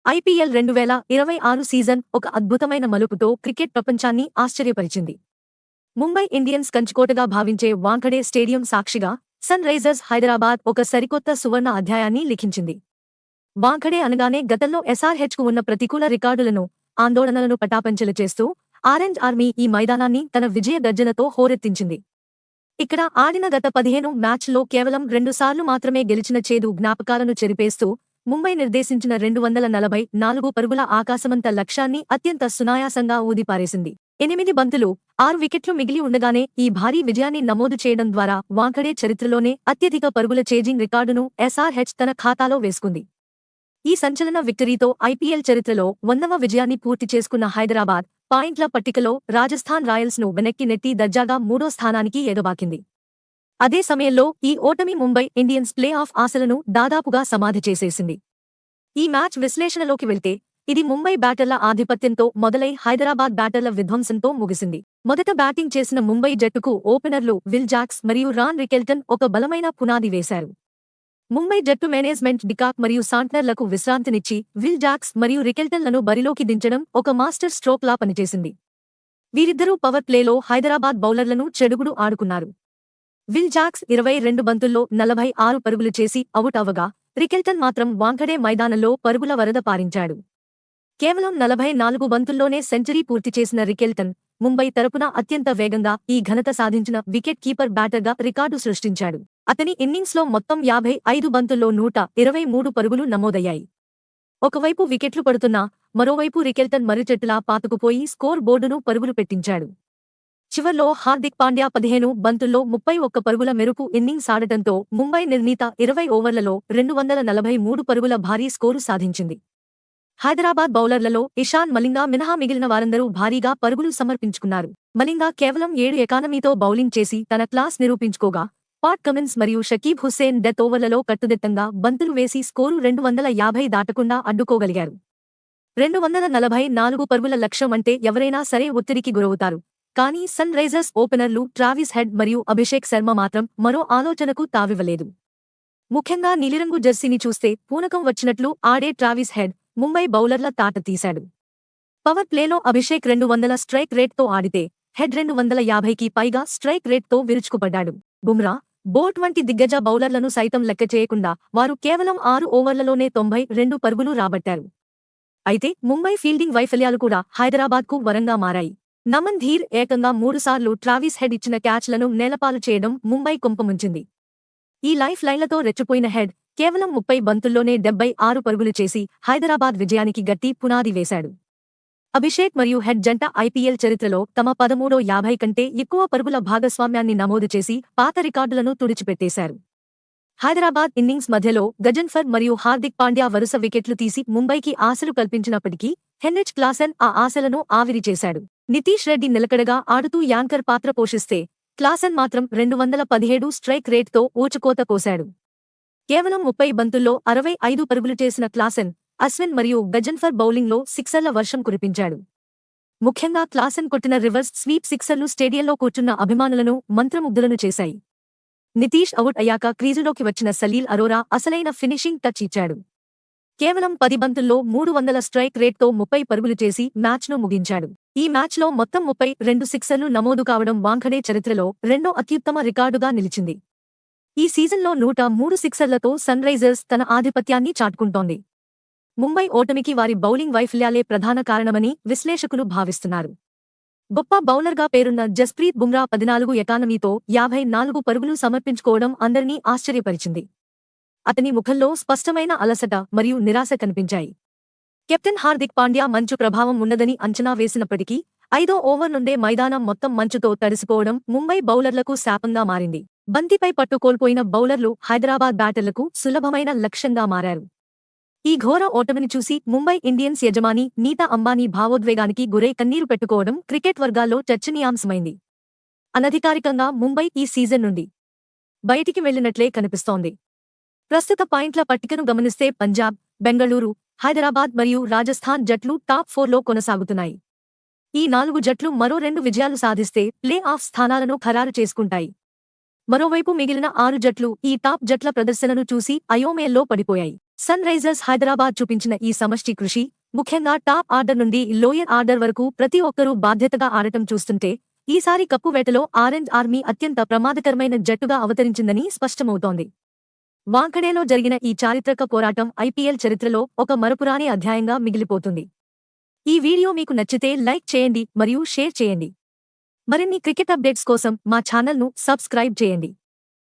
IPL 2026 season ఒక అద్భుతమైన మలుపుతో cricket ప్రపంచాన్ని ఆశ్చర్యపరిచింది. ముంబై ఇండియన్స్ కంచుకోటగా భావించే వాంఖడే స్టేడియం సాక్షిగా సన్ రైజర్స్ హైదరాబాద్ ఒక సరికొత్త సువర్ణ అధ్యాయాన్ని లిఖించింది. వాంఖడే అనగానే గతంలో ఎస్ఆర్హెచ్కు ఉన్న ప్రతికూల రికార్డులను, ఆందోళనలను పటాపంచలు చేస్తూ ఆరెంజ్ ఆర్మీ ఈ మైదానాన్ని తన విజయ గర్జనతో హోరెత్తించింది. ఇక్కడ ఆడిన గత 15 మ్యాచ్ల్లో కేవలం 2 సార్లు మాత్రమే గెలిచిన చేదు జ్ఞాపకాలను చెరిపేస్తూ ముంబై నిర్దేశించిన 244 పరుగుల ఆకాశమంత లక్ష్యాన్ని అత్యంత సునాయాసంగా ఊదిపారేసింది. 8 బంతులు, 6 వికెట్లు మిగిలి ఉండగానే ఈ భారీ విజయాన్ని నమోదు చేయడం ద్వారా వాంఖడే చరిత్రలోనే అత్యధిక పరుగుల చేజింగ్ రికార్డును ఎస్ఆర్హెచ్ తన ఖాతాలో వేసుకుంది. ఈ సంచలన విక్టరీతో ఐపీఎల్ చరిత్రలో 100వ విజయాన్ని పూర్తి చేసుకున్న హైదరాబాద్ పాయింట్ల పట్టికలో రాజస్థాన్ రాయల్స్ ను వెనక్కి నెట్టి దర్జాగా 3వ స్థానానికి ఎగబాకింది. అదే సమయంలో ఈ ఓటమి ముంబై ఇండియన్స్ ప్లే ఆఫ్ ఆశలను దాదాపుగా సమాధి చేసేసింది. ఈ మ్యాచ్ విశ్లేషణలోకి వెళ్తే ఇది ముంబై బ్యాటర్ల ఆధిపత్యంతో మొదలై హైదరాబాద్ బ్యాటర్ల విధ్వంసంతో ముగిసింది. మొదట బ్యాటింగ్ చేసిన ముంబై జట్టుకు ఓపెనర్లు విల్ జాక్స్ మరియు రాన్ రికెల్టన్ ఒక బలమైన పునాది వేశారు. ముంబై జట్టు మేనేజ్మెంట్ డికాక్ మరియు సాంట్నర్లకు విశ్రాంతినిచ్చి విల్ జాక్స్ మరియు రికెల్టన్లను బరిలోకి దించడం ఒక మాస్టర్ స్ట్రోక్లా పనిచేసింది. వీరిద్దరూ పవర్ ప్లేలో హైదరాబాద్ బౌలర్లను చెడుగుడు ఆడుకున్నారు. విల్ జాక్స్ 22 బంతుల్లో 46 పరుగులు చేసి అవుట్ అవ్వగా, రికెల్టన్ మాత్రం వాంఖడే మైదానంలో పరుగుల వరద పారించాడు. కేవలం 44 బంతుల్లోనే సెంచరీ పూర్తి చేసిన రికెల్టన్ ముంబై తరపున అత్యంత వేగంగా ఈ ఘనత సాధించిన వికెట్ కీపర్ బ్యాటర్గా రికార్డు సృష్టించాడు. అతని ఇన్నింగ్స్లో మొత్తం 55 బంతుల్లో 123 పరుగులు నమోదయ్యాయి. ఒకవైపు వికెట్లు పడుతున్నా మరోవైపు రికెల్టన్ మర్రిచెట్టులా పాతుకుపోయి స్కోర్ బోర్డును పరుగులు పెట్టించాడు. చివర్లో హార్దిక్ పాండ్యా 15 బంతుల్లో 31 పరుగుల మెరుపు ఇన్నింగ్స్ ఆడటంతో ముంబై నిర్ణీత 20 ఓవర్లలో 243 పరుగుల భారీ స్కోరు సాధించింది. హైదరాబాద్ బౌలర్లలో ఇషాన్ మలింగా మినహా మిగిలిన వారందరూ భారీగా పరుగులు సమర్పించుకున్నారు. మలింగా కేవలం 7 ఎకానమీతో బౌలింగ్ చేసి తన క్లాస్ నిరూపించుకోగా, పాట్ కమిన్స్ మరియు షకీబ్ హుస్సేన్ డెత్ ఓవర్లలో కట్టుదిట్టంగా బంతులు వేసి స్కోరు 250 దాటకుండా అడ్డుకోగలిగారు. 244 పరుగుల లక్ష్యం అంటే ఎవరైనా సరే ఒత్తిడికి గురవుతారు. కానీ సన్ రైజర్స్ ఓపెనర్లు ట్రావిస్ హెడ్ మరియు అభిషేక్ శర్మ మాత్రం మరో ఆలోచనకు తావివ్వలేదు. ముఖ్యంగా నీలిరంగు జెర్సీని చూస్తే పూనకం వచ్చినట్లు ఆడే ట్రావిస్ హెడ్ ముంబై బౌలర్ల తాట తీశాడు. పవర్ ప్లేలో అభిషేక్ 200 స్ట్రైక్ రేట్తో ఆడితే హెడ్ 250కి పైగా స్ట్రైక్ రేట్తో విరుచుకుపడ్డాడు. బుమ్రా, బోల్ట్ వంటి దిగ్గజ బౌలర్లను సైతం లెక్క చేయకుండా వారు కేవలం 6 ఓవర్లలోనే 92 పరుగులు రాబట్టారు. అయితే ముంబై ఫీల్డింగ్ వైఫల్యాలు కూడా హైదరాబాద్కు వరంగా మారాయి. నమన్ ధీర్ ఏకంగా 3 సార్లు ట్రావిస్ హెడ్ ఇచ్చిన క్యాచ్లను నేలపాలు చేయడం ముంబై కుంపముంచింది. ఈ లైఫ్ లైన్లతో రెచ్చిపోయిన హెడ్ కేవలం 30 బంతుల్లోనే 76 పరుగులు చేసి హైదరాబాద్ విజయానికి గట్టి పునాది వేశాడు. అభిషేక్ మరియు హెడ్ జంట ఐపీఎల్ చరిత్రలో తమ 1350 కంటే ఎక్కువ పరుగుల భాగస్వామ్యాన్ని నమోదు చేసి పాత రికార్డులను తుడిచిపెట్టేశారు. హైదరాబాద్ ఇన్నింగ్స్ మధ్యలో గజన్ఫర్ మరియు హార్దిక్ పాండ్యా వరుస వికెట్లు తీసి ముంబైకి ఆశలు కల్పించినప్పటికీ హెన్రిచ్ క్లాసెన్ ఆ ఆశలను ఆవిరి చేశాడు. నితీష్ రెడ్డి నిలకడగా ఆడుతూ యాంకర్ పాత్ర పోషిస్తే క్లాసెన్ మాత్రం 217 స్ట్రైక్ రేట్తో ఊచకోత కోశాడు. కేవలం 30 బంతుల్లో 65 పరుగులు చేసిన క్లాసెన్, అశ్విన్ మరియు గజన్ఫర్ బౌలింగ్లో సిక్సర్ల వర్షం కురిపించాడు. ముఖ్యంగా క్లాసెన్ కొట్టిన రివర్స్ స్వీప్ సిక్సర్లు స్టేడియంలో కూర్చున్న అభిమానులను మంత్రముగ్ధులను చేశాయి. నితీష్ అవుట్ అయ్యాక క్రీజులోకి వచ్చిన సలీల్ అరోరా అసలైన ఫినిషింగ్ టచ్ ఇచ్చాడు. కేవలం 10 బంతుల్లో 300 స్ట్రైక్ రేట్తో 30 పరుగులు చేసి మ్యాచ్ను ముగించాడు. ఈ మ్యాచ్లో మొత్తం 32 సిక్సర్లు నమోదు కావడం వాంఖడే చరిత్రలో రెండో అత్యుత్తమ రికార్డుగా నిలిచింది. ఈ సీజన్లో 103 సిక్సర్లతో సన్ రైజర్స్ తన ఆధిపత్యాన్ని చాటుకుంటోంది. ముంబై ఓటమికి వారి బౌలింగ్ వైఫల్యాలే ప్రధాన కారణమని విశ్లేషకులు భావిస్తున్నారు. గొప్ప బౌలర్గా పేరున్న జస్ప్రీత్ బుమ్రా 14 ఎకానమీతో 54 పరుగులు సమర్పించుకోవడం అందరినీ ఆశ్చర్యపరిచింది. అతని ముఖంలో స్పష్టమైన అలసట మరియు నిరాశ కనిపించాయి. కెప్టెన్ హార్దిక్ పాండ్యా మంచు ప్రభావం ఉన్నదని అంచనా వేసినప్పటికీ 5వ ఓవర్ నుండే మైదానం మొత్తం మంచుతో తడిసిపోవడం ముంబై బౌలర్లకు శాపంగా మారింది. బంతిపై పట్టు కోల్పోయిన బౌలర్లు హైదరాబాద్ బ్యాటర్లకు సులభమైన లక్ష్యంగా మారారు. ఈ ఘోర ఓటమిని చూసి ముంబై ఇండియన్స్ యజమాని నీతా అంబానీ భావోద్వేగానికి గురై కన్నీరు పెట్టుకోవడం క్రికెట్ వర్గాల్లో చర్చనీయాంశమైంది. అనధికారికంగా ముంబై ఈ సీజన్ నుండి బయటికి వెళ్లినట్లే కనిపిస్తోంది. ప్రస్తుత పాయింట్ల పట్టికను గమనిస్తే పంజాబ్, బెంగళూరు, హైదరాబాద్ మరియు రాజస్థాన్ జట్లు టాప్ 4లో కొనసాగుతున్నాయి. ఈ 4 జట్లు మరో 2 విజయాలు సాధిస్తే ప్లే ఆఫ్ స్థానాలను ఖరారు చేసుకుంటాయి. మరోవైపు మిగిలిన 6 జట్లు ఈ టాప్ జట్ల ప్రదర్శనను చూసి అయోమయంలో పడిపోయాయి. సన్ రైజర్స్ హైదరాబాద్ చూపించిన ఈ సమష్టి కృషి, ముఖ్యంగా టాప్ ఆర్డర్ నుండి లోయర్ ఆర్డర్ వరకు ప్రతి ఒక్కరూ బాధ్యతగా ఆడటం చూస్తుంటే ఈసారి కప్పు వేటలో ఆరెంజ్ ఆర్మీ అత్యంత ప్రమాదకరమైన జట్టుగా అవతరించిందని స్పష్టమవుతోంది. వాంఖడేలో జరిగిన ఈ చారిత్రక పోరాటం ఐపీఎల్ చరిత్రలో ఒక మరపురాని అధ్యాయంగా మిగిలిపోతుంది. ఈ వీడియో మీకు నచ్చితే లైక్ చేయండి మరియు షేర్ చేయండి. మరిన్ని క్రికెట్ అప్డేట్స్ కోసం మా ఛానల్ను సబ్స్క్రైబ్ చేయండి.